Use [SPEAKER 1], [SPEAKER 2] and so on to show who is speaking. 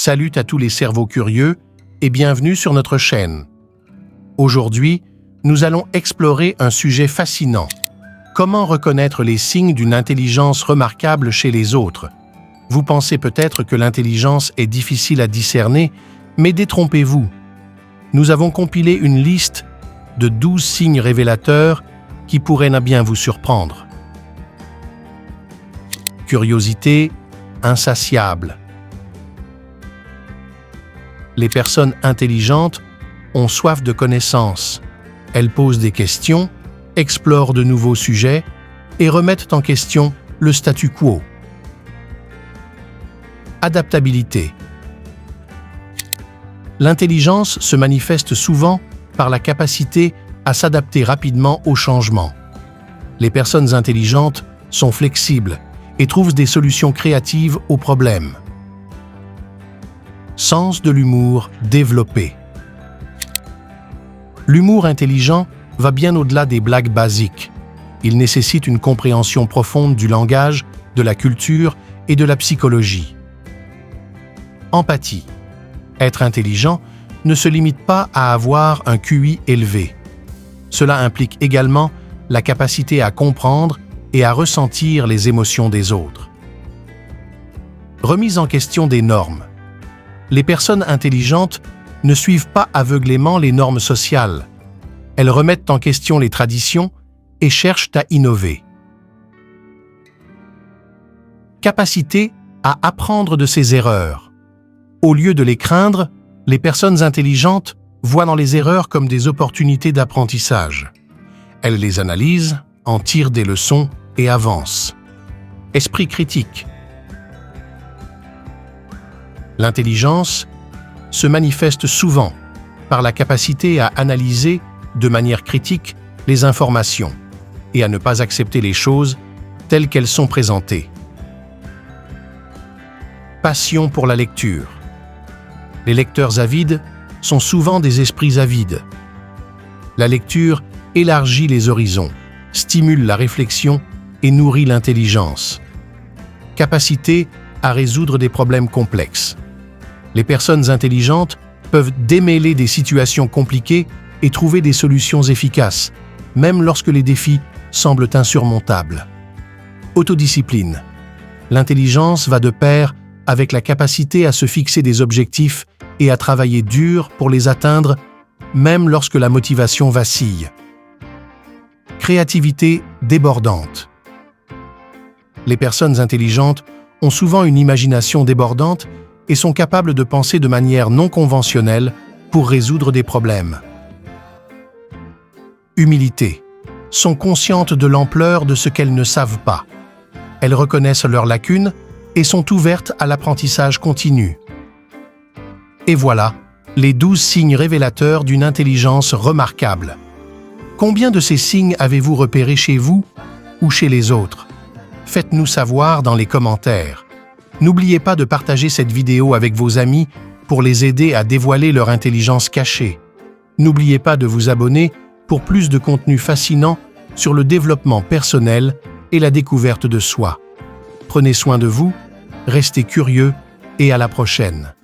[SPEAKER 1] Salut à tous les cerveaux curieux et bienvenue sur notre chaîne. Aujourd'hui, nous allons explorer un sujet fascinant. Comment reconnaître les signes d'une intelligence remarquable chez les autres? Vous pensez peut-être que l'intelligence est difficile à discerner, mais détrompez-vous. Nous avons compilé une liste de 12 signes révélateurs qui pourraient bien vous surprendre. Curiosité insatiable. Les personnes intelligentes ont soif de connaissances. Elles posent des questions, explorent de nouveaux sujets et remettent en question le statu quo. Adaptabilité. L'intelligence se manifeste souvent par la capacité à s'adapter rapidement aux changements. Les personnes intelligentes sont flexibles et trouvent des solutions créatives aux problèmes. Sens de l'humour développé. L'humour intelligent va bien au-delà des blagues basiques. Il nécessite une compréhension profonde du langage, de la culture et de la psychologie. Empathie. Être intelligent ne se limite pas à avoir un QI élevé. Cela implique également la capacité à comprendre et à ressentir les émotions des autres. Remise en question des normes. Les personnes intelligentes ne suivent pas aveuglément les normes sociales. Elles remettent en question les traditions et cherchent à innover. Capacité à apprendre de ses erreurs. Au lieu de les craindre, les personnes intelligentes voient dans les erreurs comme des opportunités d'apprentissage. Elles les analysent, en tirent des leçons et avancent. Esprit critique. L'intelligence se manifeste souvent par la capacité à analyser de manière critique les informations et à ne pas accepter les choses telles qu'elles sont présentées. Passion pour la lecture. Les lecteurs avides sont souvent des esprits avides. La lecture élargit les horizons, stimule la réflexion et nourrit l'intelligence. Capacité à résoudre des problèmes complexes. Les personnes intelligentes peuvent démêler des situations compliquées et trouver des solutions efficaces, même lorsque les défis semblent insurmontables. Autodiscipline. L'intelligence va de pair avec la capacité à se fixer des objectifs et à travailler dur pour les atteindre, même lorsque la motivation vacille. Créativité débordante. Les personnes intelligentes ont souvent une imagination débordante et sont capables de penser de manière non conventionnelle pour résoudre des problèmes. Humilité. Sont conscientes de l'ampleur de ce qu'elles ne savent pas. Elles reconnaissent leurs lacunes et sont ouvertes à l'apprentissage continu. Et voilà, les 12 signes révélateurs d'une intelligence remarquable. Combien de ces signes avez-vous repérés chez vous ou chez les autres? Faites-nous savoir dans les commentaires. N'oubliez pas de partager cette vidéo avec vos amis pour les aider à dévoiler leur intelligence cachée. N'oubliez pas de vous abonner pour plus de contenu fascinant sur le développement personnel et la découverte de soi. Prenez soin de vous, restez curieux et à la prochaine.